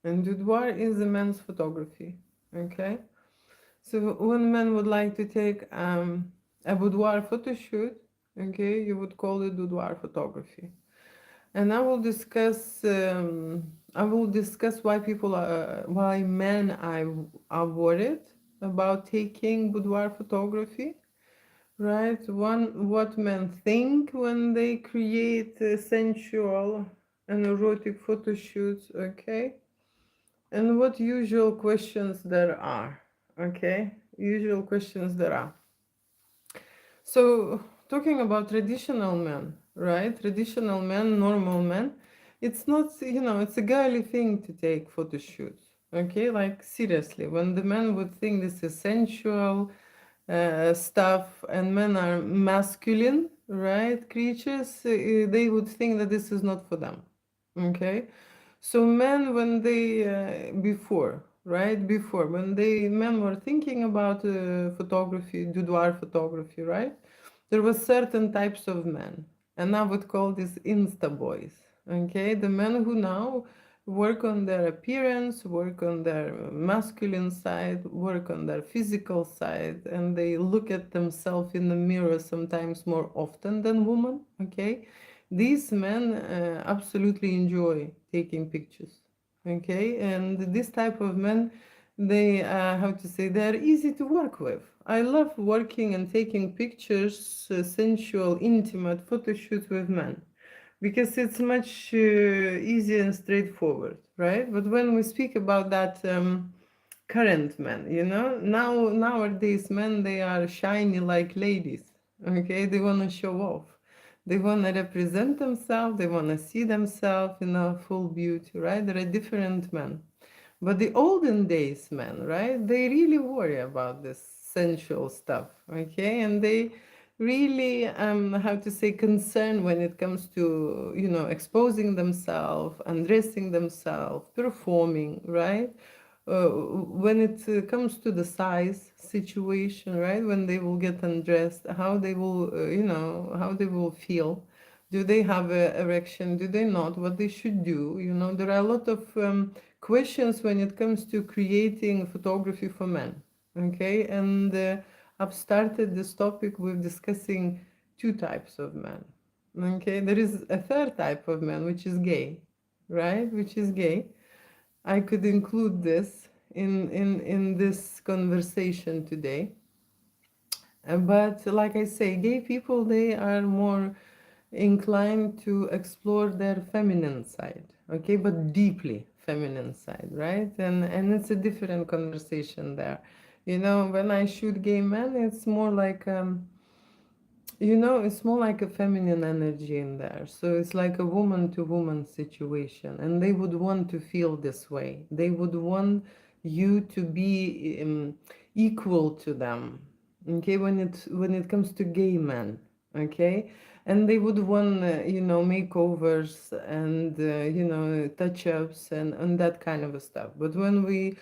And boudoir is a men's photography. Okay, so when men would like to take a boudoir photo shoot, okay, you would call it boudoir photography. And I will discuss why why men are worried about taking boudoir photography, right? One, what men think when they create sensual and erotic photo shoots, okay? And what usual questions there are, okay? Usual questions there are. So, talking about traditional men, right? Traditional men, normal men, it's not, it's a girly thing to take photo shoots, okay? Like, seriously, when the men would think this is sensual stuff and men are masculine, right? Creatures, they would think that this is not for them, okay? So men, when they before, right, before when they men were thinking about photography, boudoir photography, right, there was certain types of men, and I would call this insta boys. Okay, the men who now work on their appearance, work on their masculine side, work on their physical side, and they look at themselves in the mirror sometimes more often than women. Okay, these men absolutely enjoy taking pictures. Okay, and this type of men, they how to say, they're easy to work with. I love working and taking pictures, sensual, intimate photo shoots with men because it's much easier and straightforward, right? But when we speak about that current men, nowadays men, they are shiny like ladies. Okay, they want to show off. They want to represent themselves. They want to see themselves in a full beauty, right? There are different men. But the olden days men, right? They really worry about this sensual stuff, okay? And they really, how to say, concern when it comes to, exposing themselves, undressing themselves, performing, right? When it comes to the size situation, right? When they will get undressed, how they will, how they will feel. Do they have a erection? Do they not? What they should do? There are a lot of questions when it comes to creating photography for men. Okay, and I've started this topic with discussing two types of men. Okay, there is a third type of man, which is gay, right? Which is gay. I could include this in this conversation today. But like I say, gay people, they are more inclined to explore their feminine side, okay, but deeply feminine side, right? And it's a different conversation there. When I shoot gay men, it's more like it's more like a feminine energy in there. So it's like a woman to woman situation. And they would want to feel this way. They would want you to be equal to them. Okay, when it comes to gay men, okay? And they would want, makeovers and, touch-ups and that kind of stuff. But when we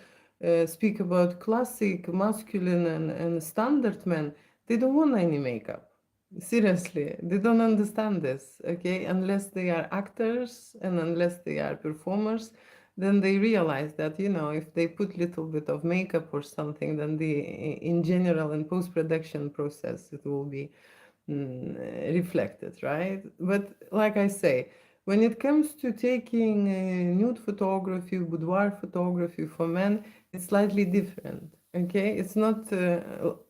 speak about classic masculine and standard men, they don't want any makeup. Seriously, they don't understand this, okay? Unless they are actors and unless they are performers, then they realize that, if they put little bit of makeup or something, then in general, in post-production process, it will be reflected, right? But like I say, when it comes to taking nude photography, boudoir photography for men, it's slightly different. Okay, it's not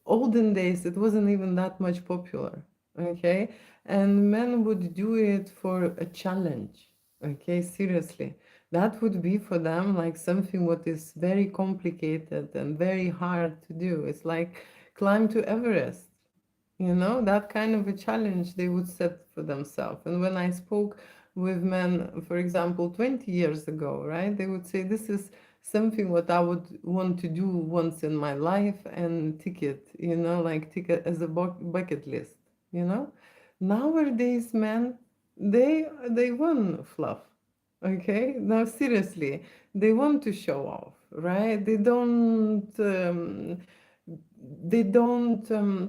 olden days. It wasn't even that much popular. Okay, and men would do it for a challenge. Okay, seriously, that would be for them like something what is very complicated and very hard to do. It's like climb to Everest. That kind of a challenge they would set for themselves. And when I spoke with men, for example, 20 years ago, right, they would say, this is something what I would want to do once in my life and tick it, like tick it as a bucket list, you know. Nowadays, men, they want fluff. Okay, now seriously, they want to show off, right? They don't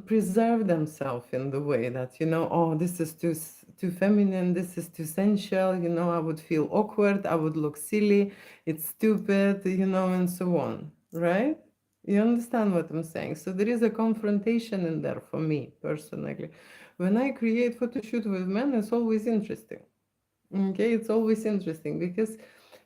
preserve themselves in the way that, oh, this is too feminine, this is too sensual, I would feel awkward, I would look silly, it's stupid, and so on, right? You understand what I'm saying? So there is a confrontation in there for me personally. When I create photo shoot with men, it's always interesting. Okay, it's always interesting because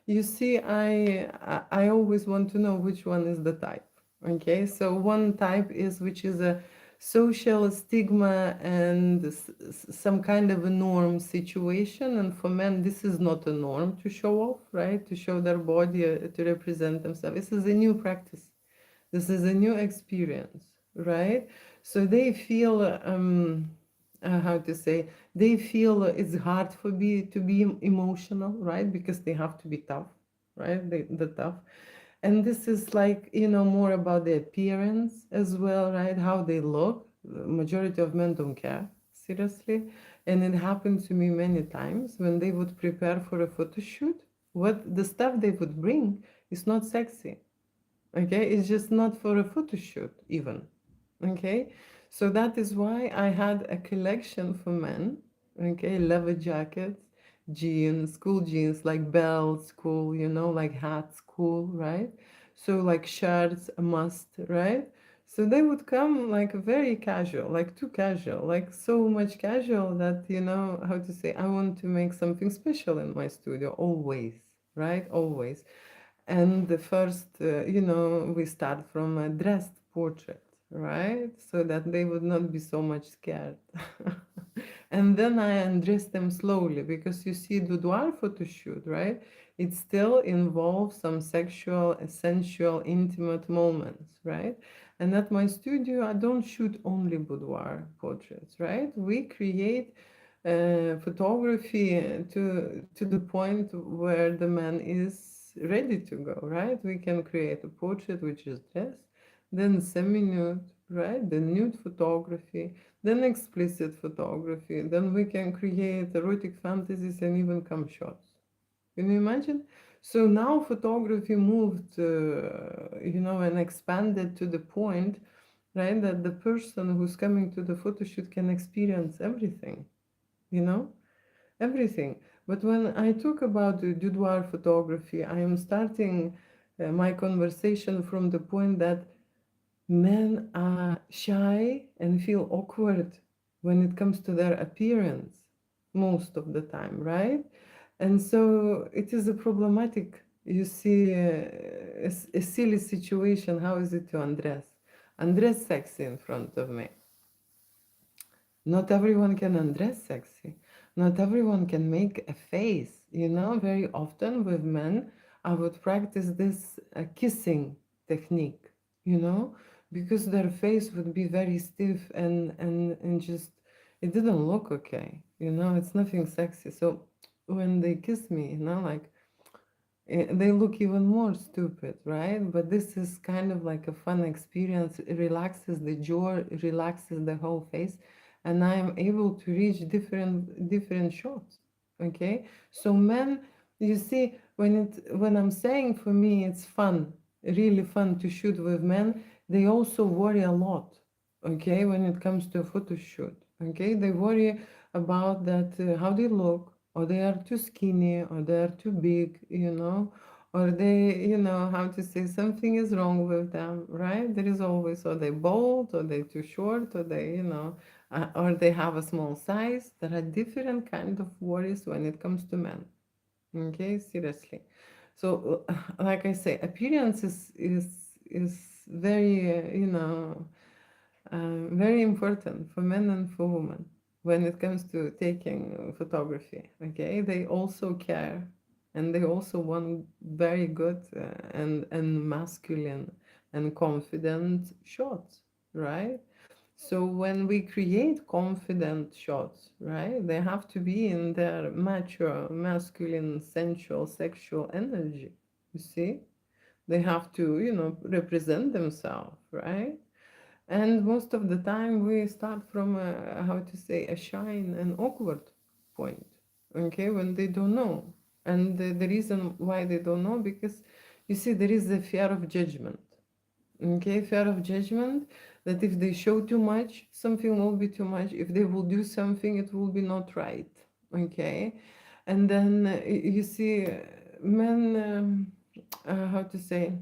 you see, I always want to know which one is the type. Okay, so one type is which is a social stigma and some kind of a norm situation, and for men this is not a norm to show off, right? To show their body, to represent themselves. This is a new practice. This is a new experience, right? So they feel, how to say, they feel it's hard for be to be emotional, right? Because they have to be tough, right? The tough. And this is like, more about the appearance as well, right? How they look. The majority of men don't care, seriously. And it happened to me many times when they would prepare for a photo shoot. What the stuff they would bring is not sexy. Okay, it's just not for a photo shoot even. Okay, so that is why I had a collection for men. Okay, leather jackets, jeans, school jeans, like belts, cool, like hats, cool, right? So like shirts, a must, right? So they would come like very casual, like too casual, like so much casual that, how to say, I want to make something special in my studio always, right? Always. And the first, we start from a dressed portrait, right? So that they would not be so much scared. And then I undress them slowly because you see, boudoir photo shoot, right? It still involves some sexual, sensual, intimate moments, right? And at my studio, I don't shoot only boudoir portraits, right? We create photography to the point where the man is ready to go, right? We can create a portrait which is dressed, then semi-nude, right? Then nude photography, then explicit photography, then we can create erotic fantasies and even cum shots. Can you imagine? So now photography moved, and expanded to the point, right, that the person who's coming to the photo shoot can experience everything, you know, everything. But when I talk about the boudoir photography, I am starting my conversation from the point that men are shy and feel awkward when it comes to their appearance most of the time, right? And so it is a problematic, you see, a silly situation. How is it to undress? Undress sexy in front of me. Not everyone can undress sexy. Not everyone can make a face. Very often with men, I would practice this kissing technique, because their face would be very stiff and just, it didn't look okay. It's nothing sexy. So when they kiss me, like, they look even more stupid, right? But this is kind of like a fun experience. It relaxes the jaw, relaxes the whole face, and I am able to reach different shots. Okay, so men, you see, when I'm saying, for me it's fun, really fun to shoot with men. They also worry a lot. Okay, when it comes to a photo shoot. Okay, they worry about that, how they look, or they are too skinny, or they are too big, or they, how to say, something is wrong with them, right? There is always, or they bald, or they too short, or they, or they have a small size. There are different kind of worries when it comes to men. Okay, seriously. So, like I say, appearance is very, very important for men and for women when it comes to taking photography. Okay, they also care, and they also want very good and masculine and confident shots, right? So when we create confident shots, right, they have to be in their mature, masculine, sensual, sexual energy. You see, they have to, represent themselves, right? And most of the time, we start from a, how to say, a shy and awkward point, okay, when they don't know. And the reason why they don't know, because you see, there is a fear of judgment. Okay, fear of judgment, that if they show too much, something will be too much. If they will do something, it will be not right. okay? And then you see men, how to say,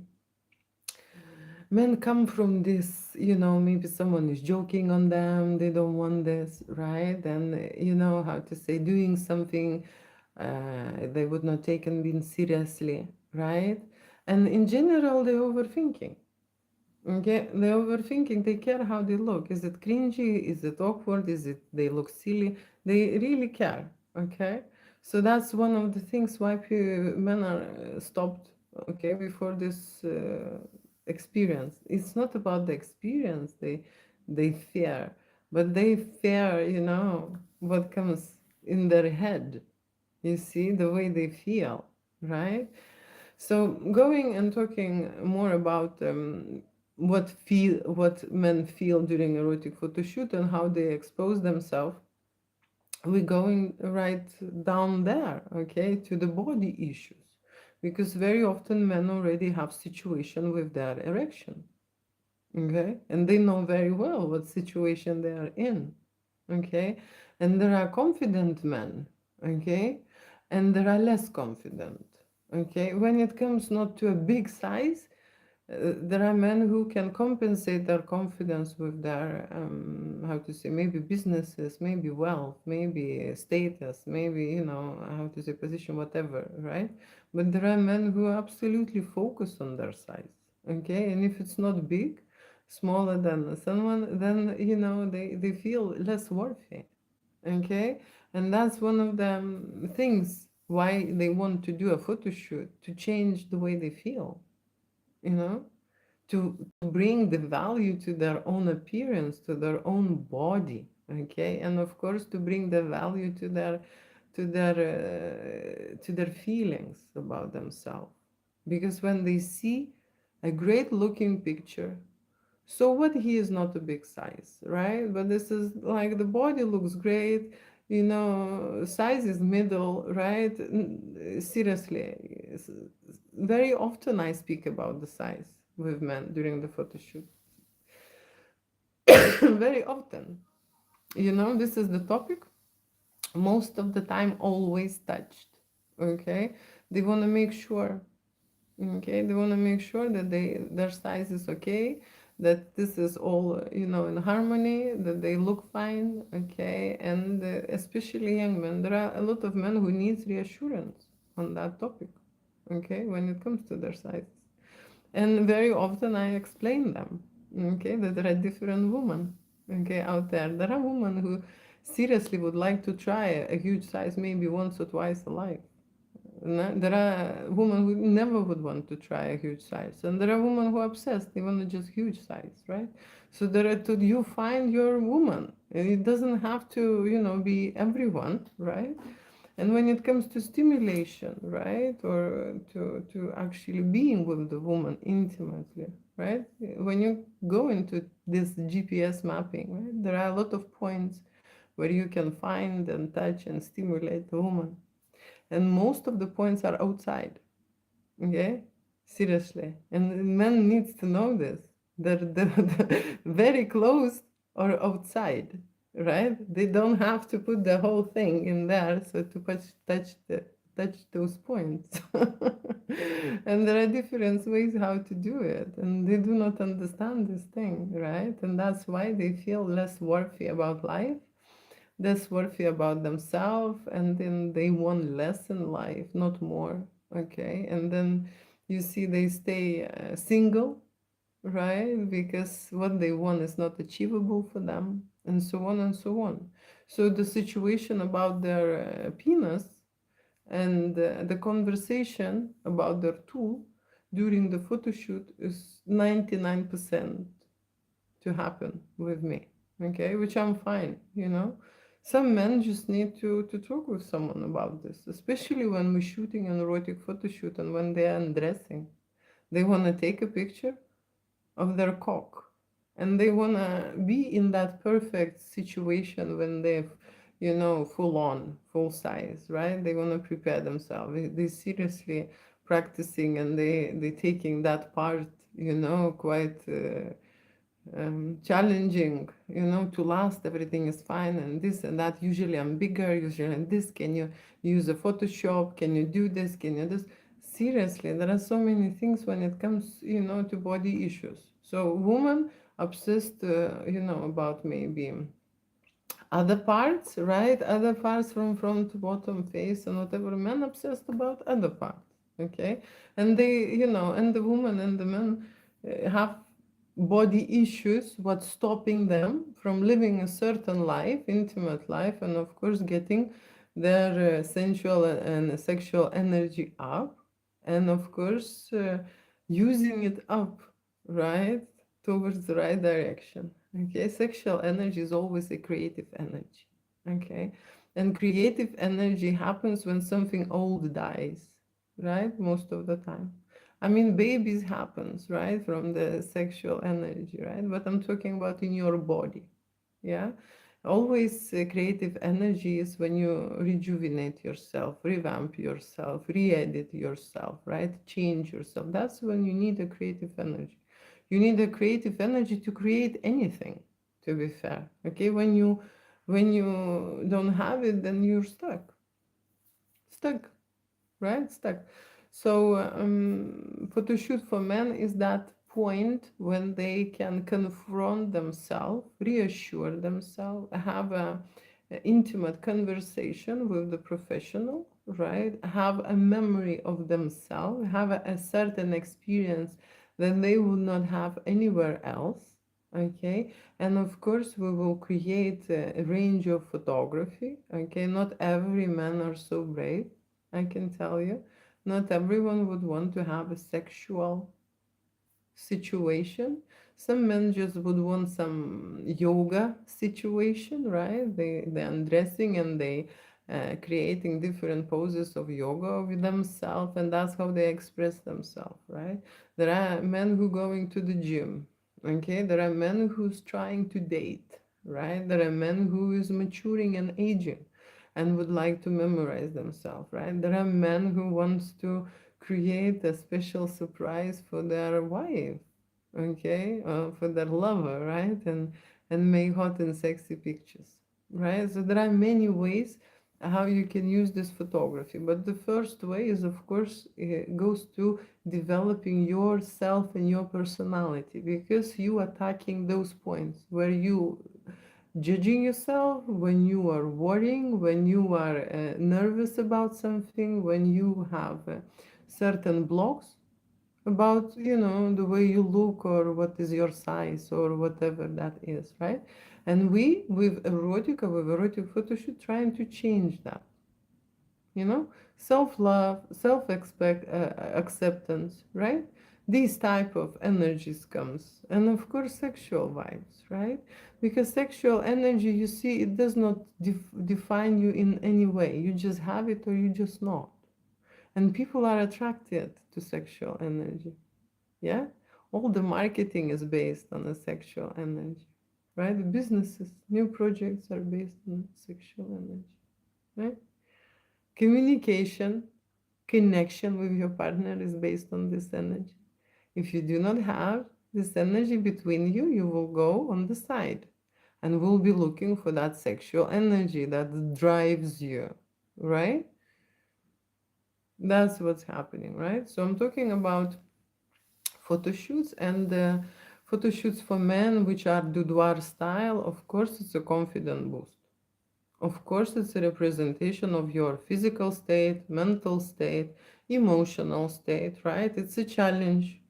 men come from this, maybe someone is joking on them, they don't want this, right? And how to say, doing something they would not take and being seriously, right? And in general, they're overthinking. Okay, they're overthinking. They care how they look. Is it cringy? Is it awkward? Is it they look silly? They really care. Okay, so that's one of the things why men are stopped. Okay, before this experience, it's not about the experience. They fear, but they fear. What comes in their head. You see the way they feel, right? So going and talking more about what men feel during erotic photo shoot and how they expose themselves, we're going right down there, okay, to the body issues, because very often men already have situation with their erection, okay, and they know very well what situation they are in, okay, and there are confident men, okay, and there are less confident, okay. When it comes not to a big size, there are men who can compensate their confidence with their how to say, maybe businesses, maybe wealth, maybe status, maybe how to say, position, whatever, right? But there are men who are absolutely focused on their size, okay, and if it's not big, smaller than someone, then they feel less worthy, okay. And that's one of the things why they want to do a photo shoot, to change the way they feel, you know to bring the value to their own appearance, to their own body, okay, and of course to bring the value to their feelings about themselves, because when they see a great looking picture, so what, he is not a big size, right? But this is like the body looks great, size is middle, right? Seriously, very often I speak about the size with men during the photo shoot. Very often. This is the topic. Most of the time, always touched. Okay? They want to make sure. Okay? They want to make sure that their size is okay, that this is all, in harmony, that they look fine. Okay? And especially young men. There are a lot of men who needs reassurance on that topic. Okay? When it comes to their size. And very often I explain them, okay, that there are different women, okay, out there. There are women who seriously would like to try a huge size maybe once or twice a life. There are women who never would want to try a huge size, and there are women who are obsessed. They want to just huge size, right? So you find your woman, and it doesn't have to, be everyone, right? And when it comes to stimulation, right, or to actually being with the woman intimately, right, when you go into this GPS mapping, right, there are a lot of points where you can find and touch and stimulate the woman, and most of the points are outside, okay, seriously, and men needs to know this. They're very close or outside, right? They don't have to put the whole thing in there, so to touch those points. And there are different ways how to do it, and they do not understand this thing, right? And that's why they feel less worthy about life, less worthy about themselves, and then they want less in life, not more, okay. And then you see they stay single, right, because what they want is not achievable for them, and so on and so on. So the situation about their penis and the conversation about their tool during the photo shoot is 99% to happen with me, okay, which I'm fine. Some men just need to talk with someone about this, especially when we're shooting an erotic photo shoot and when they are undressing. They want to take a picture of their cock, and they want to be in that perfect situation when they're, full on, full size, right? They want to prepare themselves. They seriously practicing, and they taking that part, quite challenging, to last. Everything is fine and this and that. Usually I'm bigger, usually I'm this. Can you use a Photoshop? Can you do this? Can you this? Seriously, there are so many things when it comes, to body issues. So women obsessed, about maybe other parts, right? Other parts from front to bottom, face, and whatever. Men obsessed about other parts, okay? And and the woman and the men have body issues, what's stopping them from living a certain life, intimate life, and of course, getting their sensual and sexual energy up, and of course, using it up, right? Towards the right direction. Okay, sexual energy is always a creative energy. Okay, and creative energy happens when something old dies, right? Most of the time. I mean, babies happens, right, from the sexual energy, right? But I'm talking about in your body. Yeah, always creative energy is when you rejuvenate yourself, revamp yourself, re-edit yourself, right? Change yourself. That's when you need a creative energy. You need a creative energy to create anything, to be fair. Okay, when you don't have it, then you're stuck, right? Stuck. So, photoshoot for men is that point when they can confront themselves, reassure themselves, have a intimate conversation with the professional, right? Have a memory of themselves, have a certain experience that they would not have anywhere else. Okay, and of course we will create a range of photography. Okay, not every man are so brave, I can tell you. Not everyone would want to have a sexual situation. Some men just would want some yoga situation, right? They undressing and they creating different poses of yoga with themselves, and that's how they express themselves, right? There are men who going to the gym, okay? There are men who's trying to date, right? There are men who is maturing and aging and would like to memorize themselves, right? There are men who wants to create a special surprise for their wife, okay, for their lover, right? And make hot and sexy pictures, right? So there are many ways how you can use this photography, but the first way is, of course, it goes to developing yourself and your personality, because you attacking those points where you judging yourself, when you are worrying, when you are nervous about something, when you have certain blocks about, the way you look or what is your size or whatever that is, right? And we, with erotic photoshoot, trying to change that, self-love, self-expect acceptance, right? These type of energies comes, and of course sexual vibes, right? Because sexual energy, you see, it does not define you in any way. You just have it or you just not. And people are attracted to sexual energy. Yeah, all the marketing is based on the sexual energy, right? The businesses, new projects are based on sexual energy, right? Communication, connection with your partner is based on this energy. If you do not have this energy between you, you will go on the side and will be looking for that sexual energy that drives you, right? That's what's happening, right? So I'm talking about photo shoots, and photo shoots for men, which are boudoir style. Of course, it's a confident boost. Of course, it's a representation of your physical state, mental state, emotional state, right? It's a challenge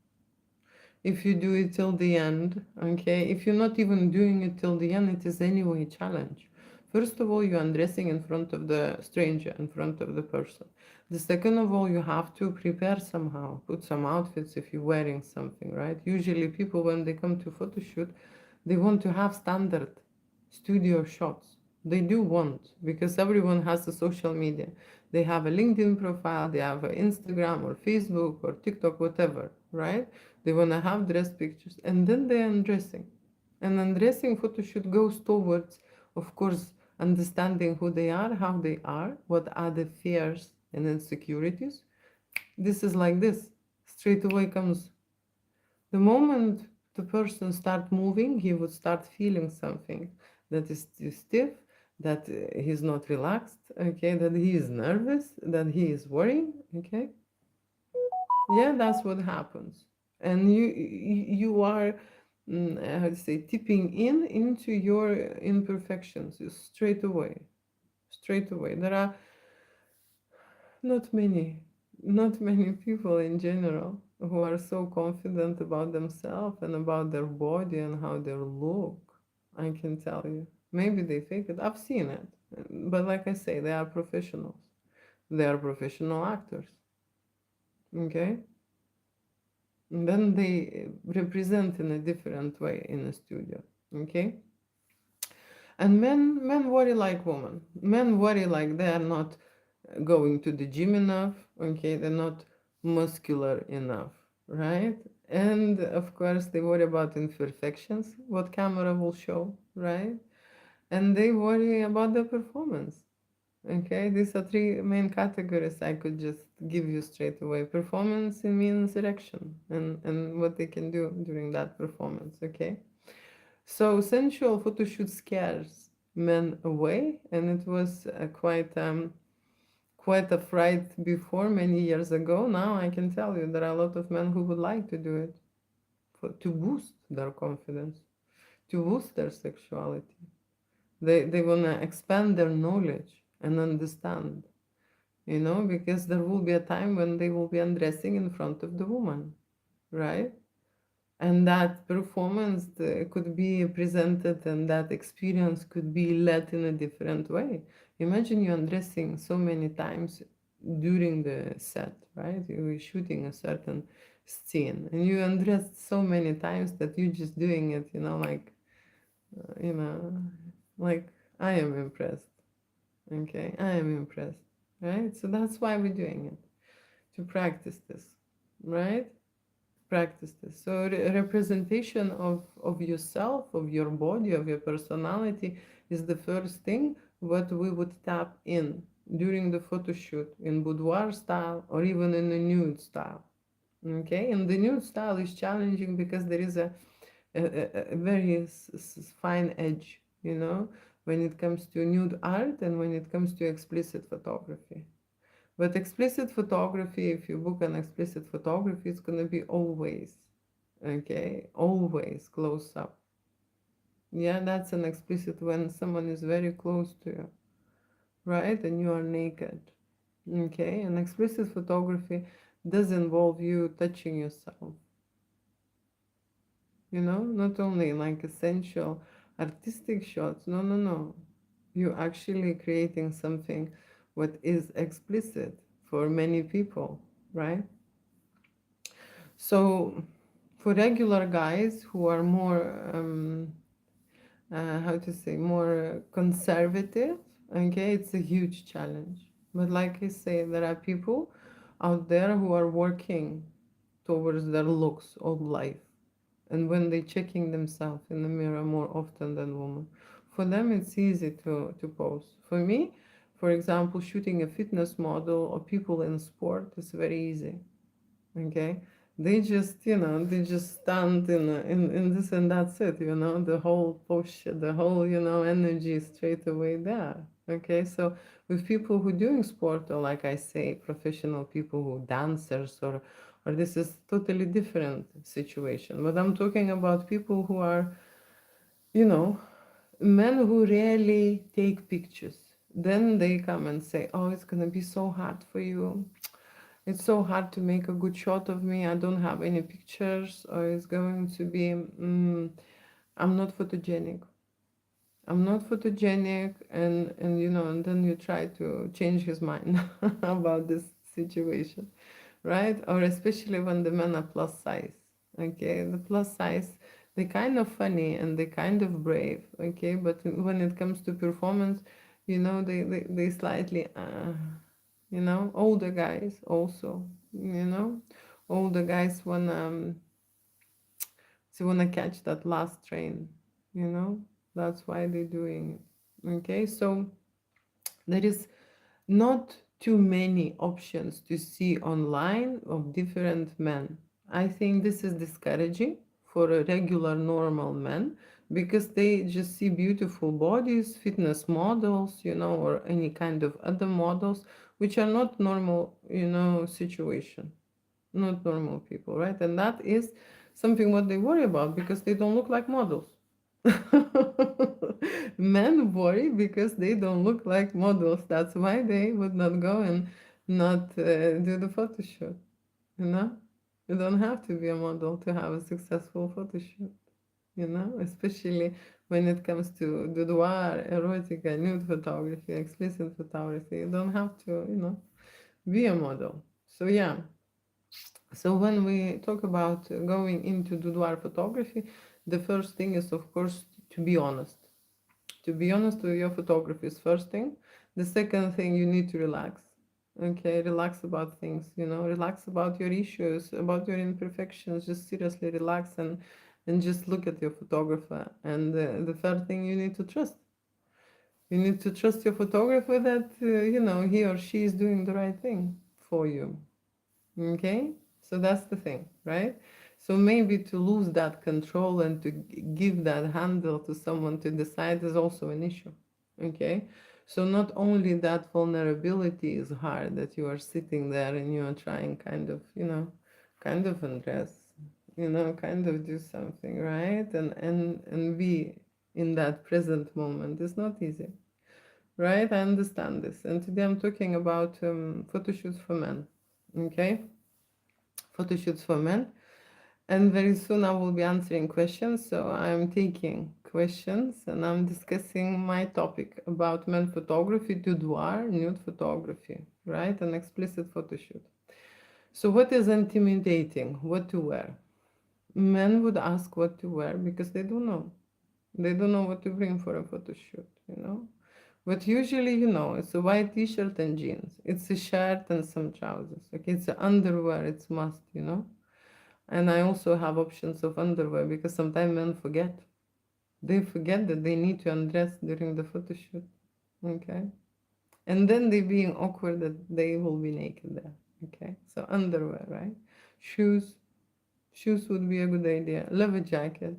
if you do it till the end, okay? If you're not even doing it till the end, it is anyway a challenge. First of all, you're undressing in front of the stranger, in front of the person. The second of all, you have to prepare somehow, put some outfits if you're wearing something, right? Usually people, when they come to photo shoot, they want to have standard studio shots. They do want, because everyone has a social media. They have a LinkedIn profile, they have an Instagram or Facebook or TikTok, whatever, right? They want to have dress pictures, and then they're undressing. And undressing photo shoot goes towards, of course, understanding who they are, how they are, what are the fears and insecurities. This is like this. Straight away comes the moment the person start moving, he would start feeling something that is too stiff, that he's not relaxed, okay, that he is nervous, that he is worrying, okay. Yeah, that's what happens. And you are, how to say, tipping into your imperfections straight away. Straight away. There are not many, not many people in general who are so confident about themselves and about their body and how they look. I can tell you. Maybe they fake it. I've seen it. But like I say, they are professionals. They are professional actors. Okay? And then they represent in a different way in a studio. Okay? And men worry like women. Men worry like they are not going to the gym enough, okay, they're not muscular enough, right? And of course, they worry about imperfections, what camera will show, right? And they worry about the performance. Okay, these are three main categories I could just give you straight away. Performance means erection and what they can do during that performance, okay? So sensual photo shoot scares men away, and it was quite a fright before many years ago. Now I can tell you there are a lot of men who would like to do it to boost their confidence, to boost their sexuality. They want to expand their knowledge and understand, because there will be a time when they will be undressing in front of the woman, right? And that performance could be presented and that experience could be led in a different way. Imagine you undressing so many times during the set, right? You're shooting a certain scene and you undressed so many times that you're just doing it, you know like, I am impressed. Okay, I am impressed, right? So that's why we're doing it, to practice this, right? Practice this. So representation of yourself, of your body, of your personality is the first thing what we would tap in during the photo shoot in boudoir style or even in a nude style. Okay, and the nude style is challenging because there is a very fine edge, when it comes to nude art and when it comes to explicit photography. But explicit photography, if you book an explicit photography, it's going to be always, okay, always close up. Yeah, that's an explicit when someone is very close to you, right? And you are naked. Okay, and explicit photography does involve you touching yourself, not only like essential artistic shots. No, no, no. You're actually creating something what is explicit for many people, right? So, for regular guys who are more, how to say, more conservative, okay, it's a huge challenge. But like I say, there are people out there who are working towards their looks all life. And when they're checking themselves in the mirror more often than women, for them it's easy to pose. For me, for example, shooting a fitness model or people in sport is very easy. Okay, they just stand in this and that's it, the whole posture, the whole, energy is straight away there. Okay, so with people who doing sport, or like I say, professional people who dancers, or this is totally different situation. But I'm talking about people who are, you know men who rarely take pictures. Then they come and say, oh, it's gonna be so hard for you, it's so hard to make a good shot of me. I don't have any pictures, or it's going to be, I'm not photogenic. I'm not photogenic, and then you try to change his mind about this situation, right? Or especially when the men are plus size, okay? The plus size, they kind of funny and they kind of brave, okay? But when it comes to performance, they slightly, older guys also, older guys wanna catch that last train, you know, that's why they're doing it. Okay, so there is not too many options to see online of different men. I think this is discouraging for a regular normal man because they just see beautiful bodies, fitness models, or any kind of other models which are not normal, situation, not normal people, right? And that is something what they worry about because they don't look like models. Men worry because they don't look like models. That's why they would not go and not do the photo shoot. You know, you don't have to be a model to have a successful photo shoot. Especially when it comes to boudoir, erotica, nude photography, explicit photography. You don't have to, be a model. So yeah, so when we talk about going into boudoir photography, the first thing is, of course, to be honest. To be honest with your photography is first thing. The second thing, you need to relax. Okay, relax about things, relax about your issues, about your imperfections. Just seriously relax and just look at your photographer. And the third thing, you need to trust. You need to trust your photographer that, he or she is doing the right thing for you. Okay, so that's the thing, right? So maybe to lose that control and to give that handle to someone to decide is also an issue. Okay, so not only that vulnerability is hard, that you are sitting there and you are trying kind of undress, kind of do something, right? And be in that present moment is not easy, right? I understand this. And today I'm talking about photo shoots for men. Okay, photo shoots for men. And very soon I will be answering questions. So I'm taking questions and I'm discussing my topic about men photography, boudoir, nude photography, right? An explicit photo shoot. So what is intimidating? What to wear? Men would ask what to wear because they don't know. They don't know what to bring for a photo shoot. But usually, it's a white t-shirt and jeans. It's a shirt and some trousers. Okay, it's a underwear, it's must. And I also have options of underwear because sometimes men forget. They forget that they need to undress during the photo shoot. Okay. And then they being awkward that they will be naked there. Okay. So underwear, right? Shoes. Shoes would be a good idea. Leather jacket.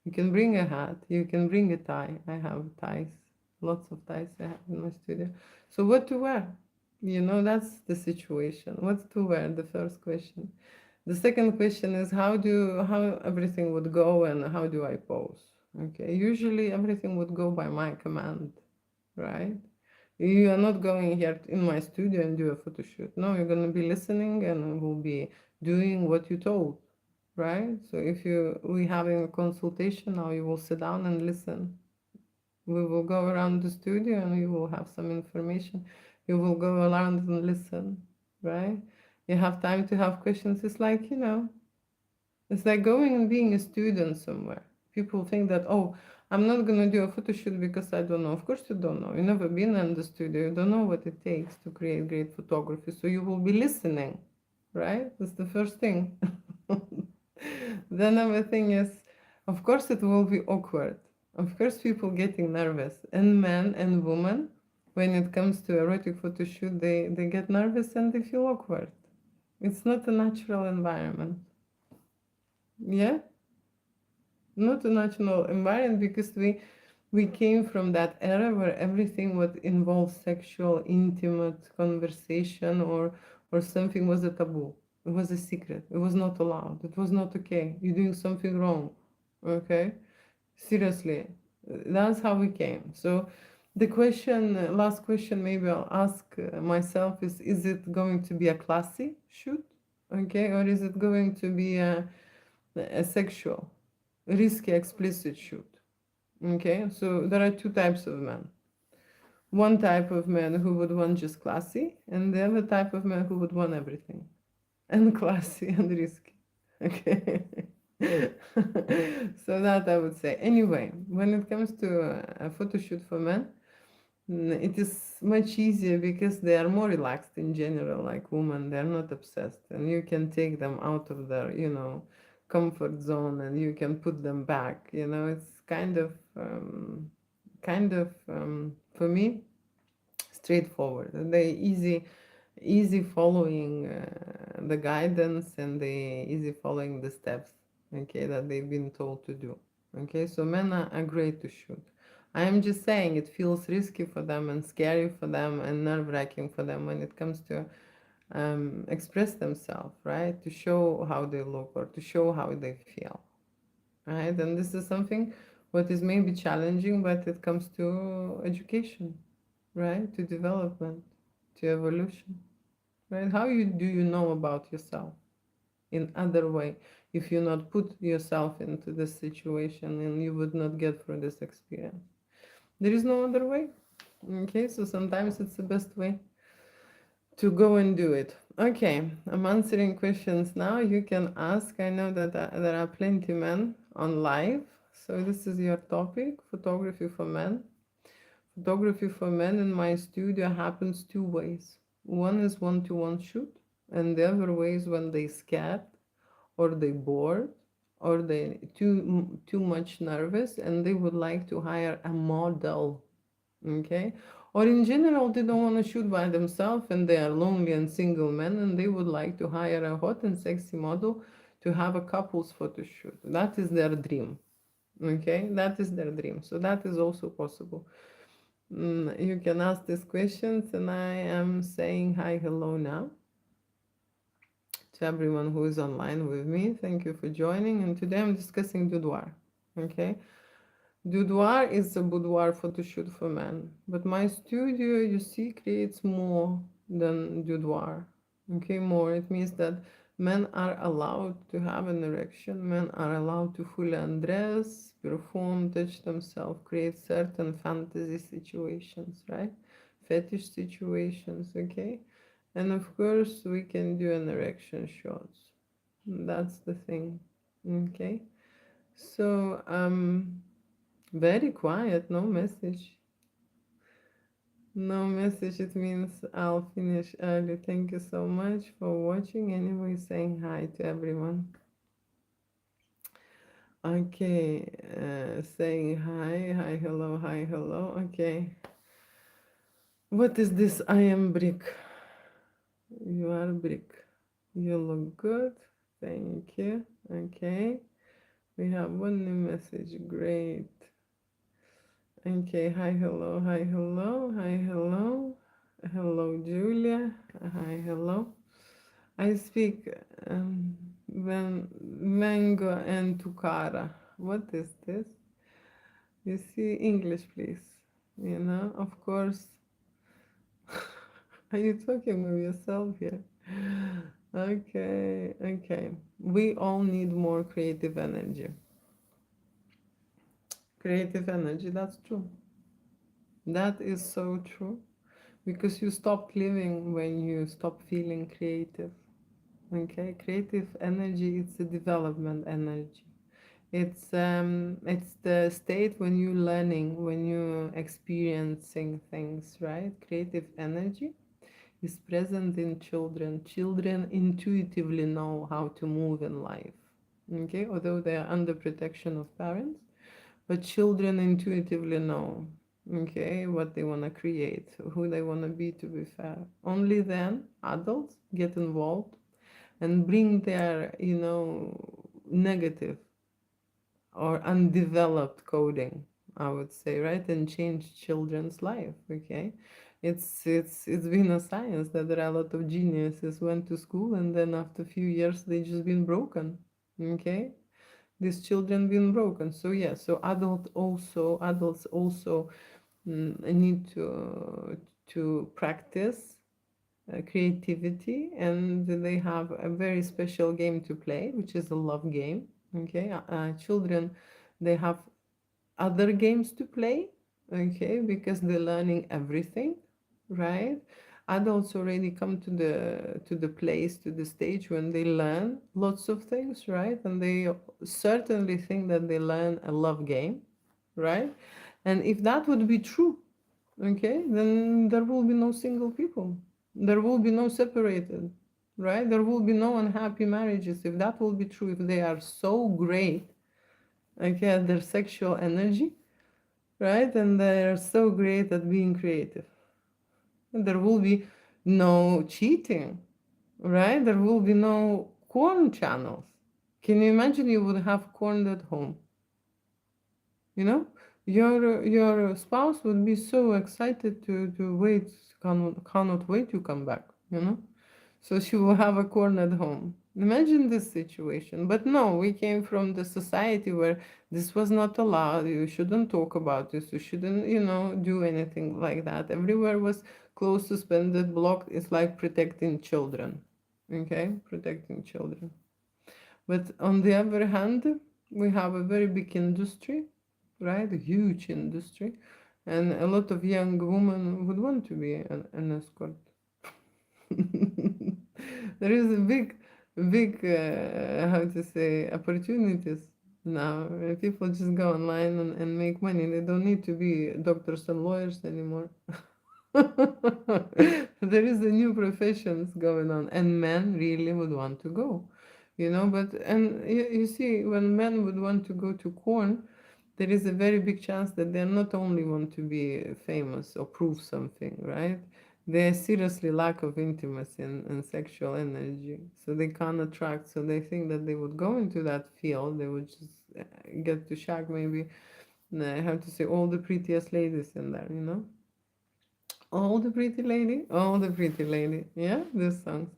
You can bring a hat. You can bring a tie. I have ties. Lots of ties I have in my studio. So what to wear? That's the situation. What to wear? The first question. The second question is how everything would go and how do I pose? Okay, usually everything would go by my command, right? You are not going here in my studio and do a photo shoot. No, you're gonna be listening and will be doing what you told, right? So if we having a consultation now, you will sit down and listen. We will go around the studio and you will have some information. You will go around and listen, right? You have time to have questions. It's like going and being a student somewhere. People think that, oh, I'm not going to do a photo shoot because I don't know. Of course, you don't know. You've never been in the studio. You don't know what it takes to create great photography. So you will be listening, right? That's the first thing. The another thing is, of course, it will be awkward. Of course, people getting nervous. And men and women, when it comes to erotic photo shoot, they get nervous and they feel awkward. It's not a natural environment. Yeah, not a natural environment because we came from that era where everything what involves sexual, intimate conversation or something was a taboo. It was a secret. It was not allowed. It was not okay. You're doing something wrong. Okay? Seriously. That's how we came. So the question, last question maybe I'll ask myself is it going to be a classy shoot? Okay? Or is it going to be a sexual, risky, explicit shoot? Okay, so there are two types of men. One type of man who would want just classy, and the other type of man who would want everything, and classy and risky. Okay. So that I would say. Anyway, when it comes to a photo shoot for men, it is much easier because they are more relaxed in general, like women. They're not obsessed, and you can take them out of their, comfort zone, and you can put them back. It's kind of for me straightforward. And they easy following the guidance, and they easy following the steps. okay, that they've been told to do. Okay, so men are great to shoot. I am just saying it feels risky for them and scary for them and nerve-wracking for them when it comes to express themselves, right? To show how they look or to show how they feel, right? And this is something what is maybe challenging, but it comes to education, right? To development, to evolution, right? How do you know about yourself in other way if you not put yourself into this situation and you would not get through this experience? There is no other way. Okay, so sometimes it's the best way to go and do it. Okay, I'm answering questions now. You can ask. I know that there are plenty men on live. So this is your topic, photography for men. Photography for men in my studio happens two ways. One is one-to-one shoot, and the other way is when they scared or they bored or they too much nervous and they would like to hire a model, okay, or in general they don't want to shoot by themselves and they are lonely and single men and they would like to hire a hot and sexy model to have a couples photo shoot. That is their dream, okay, that is their dream, so that is also possible. You can ask these questions and I am saying hi, hello now to everyone who is online with me. Thank you for joining, and today I'm discussing boudoir, okay. Boudoir is a boudoir photo shoot for men, but my studio, you see, creates more than boudoir. Okay, more. It means that men are allowed to have an erection, men are allowed to fully undress, perform, touch themselves, create certain fantasy situations, right? Fetish situations, okay? And of course, we can do an erection shots. That's the thing, okay? So, very quiet, no message. No message, it means I'll finish early. Thank you so much for watching. Anyway, saying hi to everyone. Okay, saying hi, hi, hello, hi, hello. Okay. What is this? I am brick. You are brick. You look good. Thank you. Okay. We have one new message. Great. Okay, hi, hello, hi, hello, hi, hello, hello, Julia, hi, hello. I speak mango and tukara. What is this? You see, English, please. You know, of course. Are you talking with yourself here? Okay, okay. We all need more creative energy. Creative energy, that's true. That is so true. Because you stop living when you stop feeling creative. Okay, creative energy, it's a development energy. It's the state when you're learning, when you're experiencing things, right? Creative energy is present in children. Children intuitively know how to move in life. Okay, although they are under protection of parents, but children intuitively know, okay, what they want to create, who they want to be, to be fair. Only then adults get involved and bring their, negative or undeveloped coding, I would say, right? And change children's life, okay? It's been a science that there are a lot of geniuses went to school and then after a few years they just been broken, okay? These children been broken. So yeah, so adults also need to practice creativity, and they have a very special game to play, which is a love game. Okay, children, they have other games to play, okay, because they're learning everything, right? Adults already come to the place, to the stage when they learn lots of things, right? And they certainly think that they learn a love game, right? And if that would be true, okay, then there will be no single people, there will be no separated, right? There will be no unhappy marriages if that will be true, if they are so great, okay, at their sexual energy, right? And they are so great at being creative. And there will be no cheating, right? There will be no porn channels, Can you imagine you would have corn at home? You know, your spouse would be so excited to wait, cannot wait to come back. You know, so she will have a corn at home. Imagine this situation. But no, we came from the society where this was not allowed. You shouldn't talk about this. You shouldn't, do anything like that. Everywhere was closed, suspended, blocked. It's like protecting children. Okay, protecting children. But on the other hand, we have a very big industry, right? A huge industry. And a lot of young women would want to be an escort. There is a big, how to say, opportunities now. People just go online and make money. They don't need to be doctors and lawyers anymore. There is a new professions going on, and men really would want to go, but and you see, when men would want to go to corn, there is a very big chance that they not only want to be famous or prove something, right? They seriously lack of intimacy and sexual energy, so they can't attract. So they think that they would go into that field, they would just get to shag maybe, I have to say, all the prettiest ladies in there, all the pretty lady, all the pretty lady. Yeah, this songs.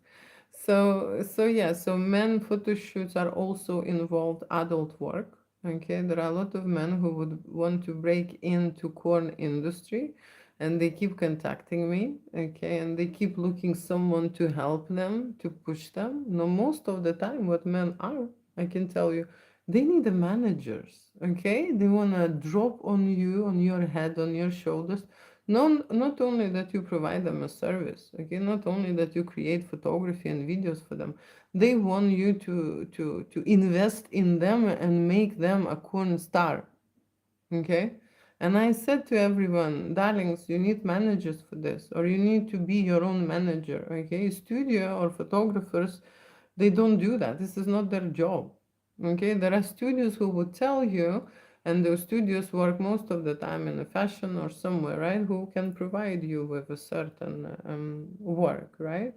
So yeah, so men photo shoots are also involved adult work. Okay, there are a lot of men who would want to break into corn industry, and they keep contacting me. Okay, and they keep looking someone to help them, to push them. No, most of the time, what men are, I can tell you, they need the managers. Okay, they wanna drop on you, on your head, on your shoulders. Not only that you provide them a service, okay, not only that you create photography and videos for them, they want you to invest in them and make them a corn star, okay. And I said to everyone, darlings, you need managers for this, or you need to be your own manager, okay. Studio or photographers, they don't do that. This is not their job. Okay, there are studios who would tell you, and those studios work most of the time in a fashion or somewhere, right? Who can provide you with a certain work, right?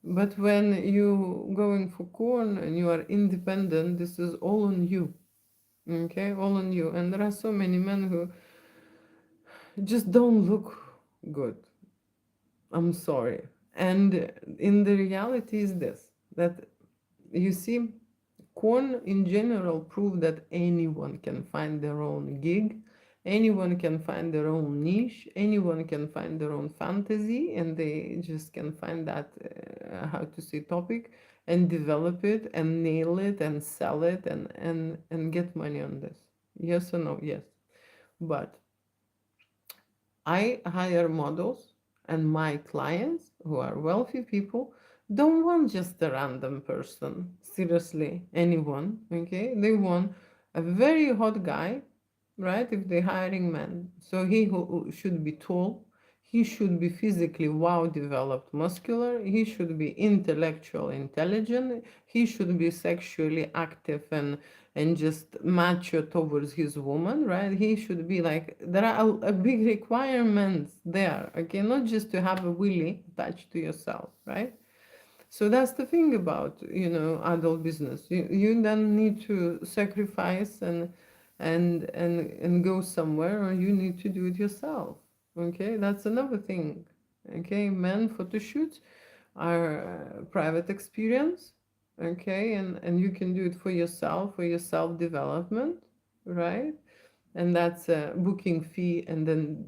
But when you going for corn and you are independent, this is all on you. Okay, all on you. And there are so many men who just don't look good. I'm sorry. And in the reality is this, that you see, corn in general prove that anyone can find their own gig, anyone can find their own niche, anyone can find their own fantasy, and they just can find that, how to say, topic, and develop it and nail it and sell it and get money on this. Yes or no? Yes. But I hire models, and my clients, who are wealthy people, don't want just a random person. Seriously, anyone, okay? They want a very hot guy, right? If they're hiring men. So he who should be tall, he should be physically wow developed, muscular, he should be intellectual, intelligent, he should be sexually active and just macho towards his woman, right? He should be like, there are a big requirements there, okay? Not just to have a willy attached to yourself, right? So that's the thing about, adult business. You then need to sacrifice and go somewhere, or you need to do it yourself. Okay, that's another thing. Okay, men photo shoots are private experience. Okay, and you can do it for your self development, right? And that's a booking fee, and then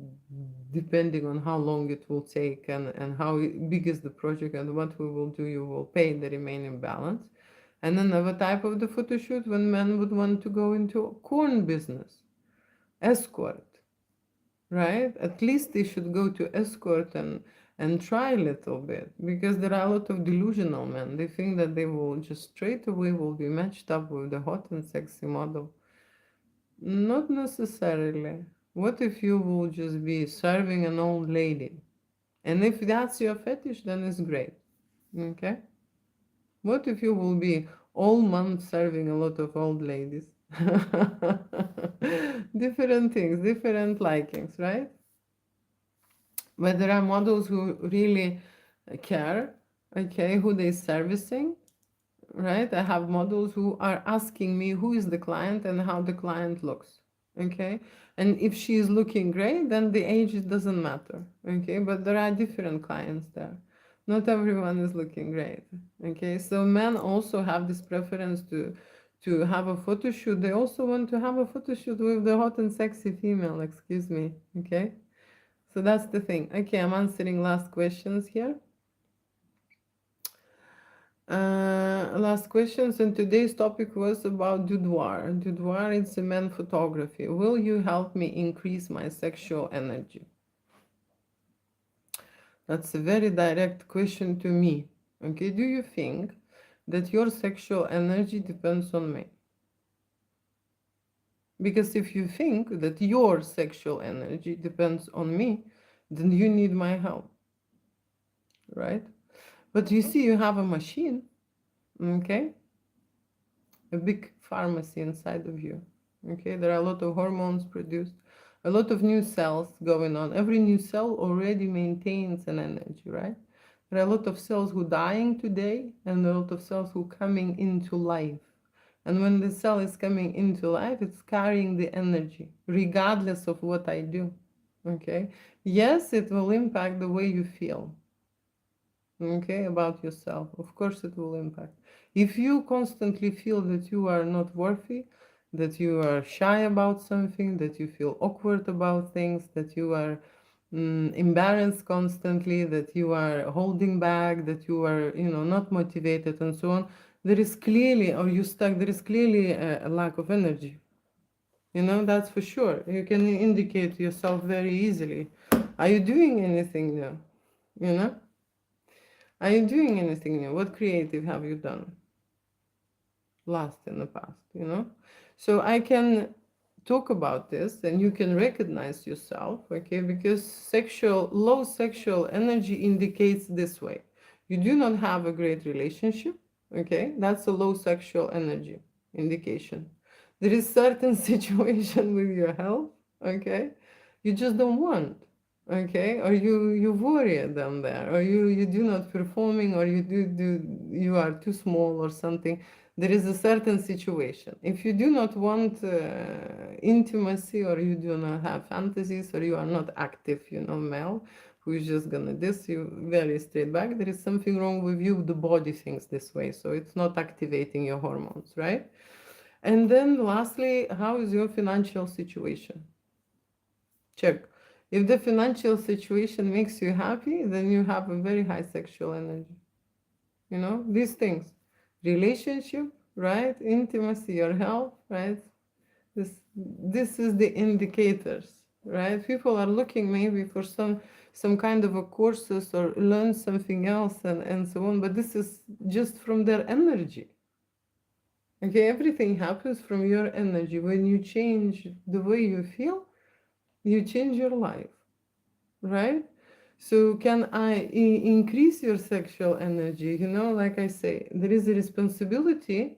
depending on how long it will take and how big is the project and what we will do, you will pay the remaining balance. And another type of the photo shoot, when men would want to go into a corn business, escort, right? At least they should go to escort and try a little bit, because there are a lot of delusional men. They think that they will just straight away will be matched up with the hot and sexy model. Not necessarily. What if you will just be serving an old lady? And if that's your fetish, then it's great. Okay? What if you will be all month serving a lot of old ladies? Different things, different likings, right? But there are models who really care, okay, who they servicing, right? I have models who are asking me who is the client and how the client looks, okay? And if she is looking great, then the age doesn't matter, okay? But there are different clients there. Not everyone is looking great, okay? So men also have this preference to have a photo shoot. They also want to have a photo shoot with the hot and sexy female, excuse me, okay? So that's the thing. Okay, I'm answering last questions here. Last questions, and today's topic was about boudoir. Boudoir is a men photography. Will you help me increase my sexual energy? That's a very direct question to me. Okay, do you think that your sexual energy depends on me? Because if you think that your sexual energy depends on me, then you need my help, right? But you see, you have a machine, okay? A big pharmacy inside of you. Okay, there are a lot of hormones produced, a lot of new cells going on. Every new cell already maintains an energy, right? There are a lot of cells who dying today and a lot of cells who coming into life. And when the cell is coming into life, it's carrying the energy, regardless of what I do. Okay? Yes, it will impact the way you feel, okay, about yourself. Of course it will impact. If you constantly feel that you are not worthy, that you are shy about something, that you feel awkward about things, that you are embarrassed constantly, that you are holding back, that you are, not motivated and so on, there is clearly, or you stuck, there is clearly a lack of energy. That's for sure. You can indicate yourself very easily. Are you doing anything now? you know Are you doing anything new? What creative have you done last in the past? So I can talk about this and you can recognize yourself, okay? Because low sexual energy indicates this way. You do not have a great relationship, okay? That's a low sexual energy indication. There is certain situation with your health, okay? You just don't want, okay? Or you worry them there, or you do not performing, or you are too small or something. There is a certain situation. If you do not want intimacy, or you do not have fantasies, or you are not active, male, who is just gonna diss you very straight back, there is something wrong with you. The body thinks this way, so it's not activating your hormones, right? And then lastly, how is your financial situation? Check. If the financial situation makes you happy, then you have a very high sexual energy. These things, relationship, right? Intimacy, your health, right? This is the indicators, right? People are looking maybe for some kind of a courses or learn something else and so on, but this is just from their energy. Okay, everything happens from your energy. When you change the way you feel, you change your life, right? So can I increase your sexual energy? Like I say, there is a responsibility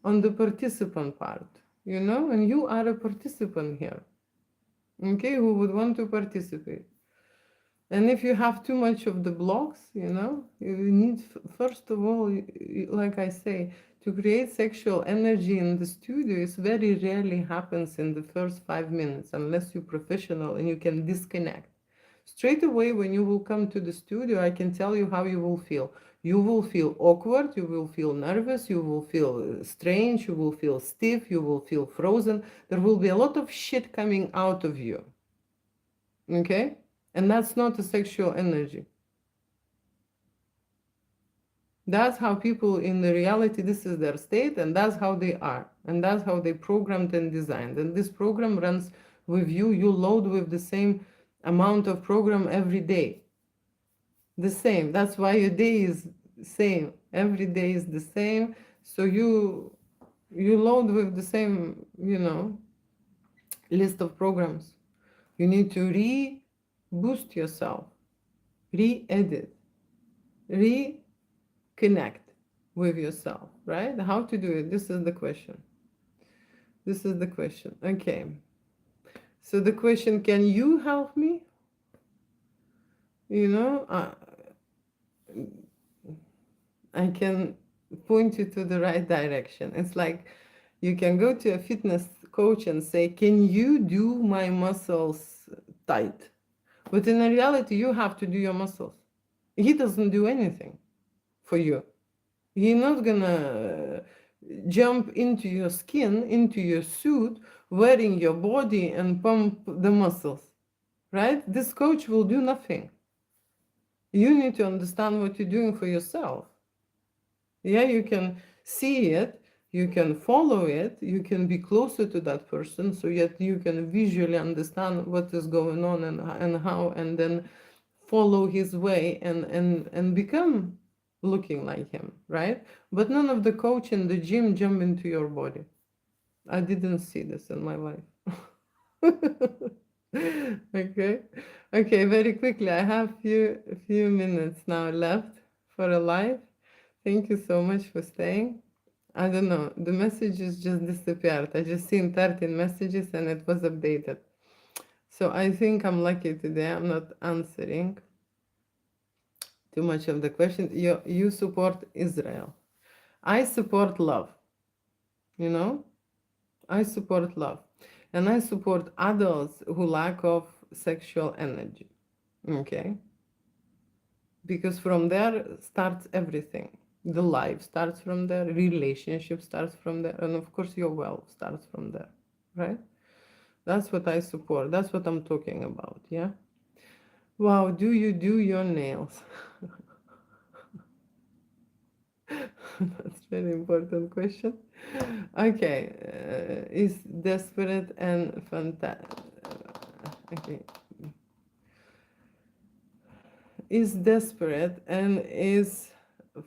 on the participant part, and you are a participant here, okay, who would want to participate. And if you have too much of the blocks, you need, first of all, like I say, to create sexual energy in the studio is very rarely happens in the first 5 minutes, unless you're professional and you can disconnect. Straight away, when you will come to the studio, I can tell you how you will feel. You will feel awkward, you will feel nervous, you will feel strange, you will feel stiff, you will feel frozen. There will be a lot of shit coming out of you. Okay? And that's not a sexual energy. That's how people in the reality, this is their state, and that's how they are. And that's how they programmed and designed. And this program runs with you. You load with the same amount of program every day. The same. That's why your day is same. Every day is the same. So you load with the same, list of programs. You need to re-boost yourself, re-edit, reconnect with yourself, right? How to do it? This is the question. This is the question. Okay. So the question, can you help me? I can point you to the right direction. It's like you can go to a fitness coach and say, "Can you do my muscles tight?" But in reality, you have to do your muscles. He doesn't do anything for you. He's not gonna jump into your skin, into your suit, wearing your body and pump the muscles, right? This coach will do nothing. You need to understand what you're doing for yourself. Yeah, you can see it, you can follow it, you can be closer to that person, so yet you can visually understand what is going on and how, and then follow his way and become looking like him, right? But none of the coach in the gym jump into your body. I didn't see this in my life. Okay. Okay, very quickly. I have few minutes now left for a live. Thank you so much for staying. I don't know. The messages just disappeared. I just seen 13 messages and it was updated. So I think I'm lucky today. I'm not answering too much of the question. You support Israel. I support love, you know? I support love. And I support adults who lack of sexual energy. Okay? Because from there starts everything. The life starts from there, relationship starts from there, and of course your wealth starts from there. Right? That's what I support. That's what I'm talking about, yeah? Wow, do you do your nails? That's a very important question. Okay, is desperate and fantastic. Okay, is desperate and is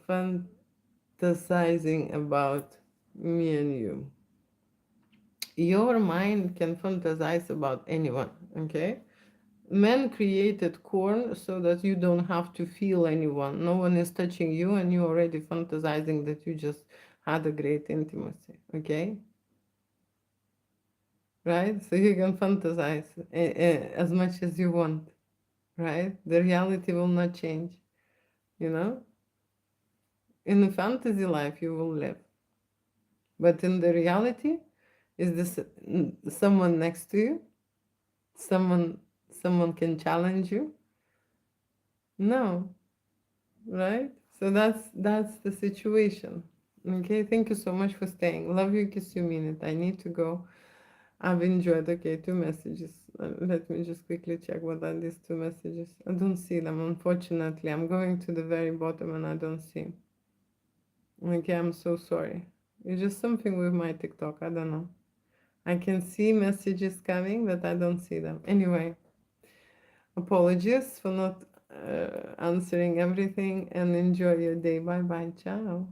fantasizing about me and you. Your mind can fantasize about anyone, okay? Men created corn so that you don't have to feel anyone. No one is touching you, and you're already fantasizing that you just had a great intimacy, okay? Right? So you can fantasize as much as you want, right? The reality will not change, you know? In the fantasy life, you will live. But in the reality, is this someone next to you? Someone someone can challenge you? No, right? So that's the situation. Okay, thank you so much for staying. Love you, kiss you, mean it. I need to go. I've enjoyed. Okay, two messages. Let me just quickly check what are these two messages. I don't see them, unfortunately. I'm going to the very bottom and I don't see. Okay, I'm so sorry. It's just something with my TikTok. I don't know. I can see messages coming, but I don't see them. Anyway, apologies for not answering everything and enjoy your day. Bye bye. Ciao.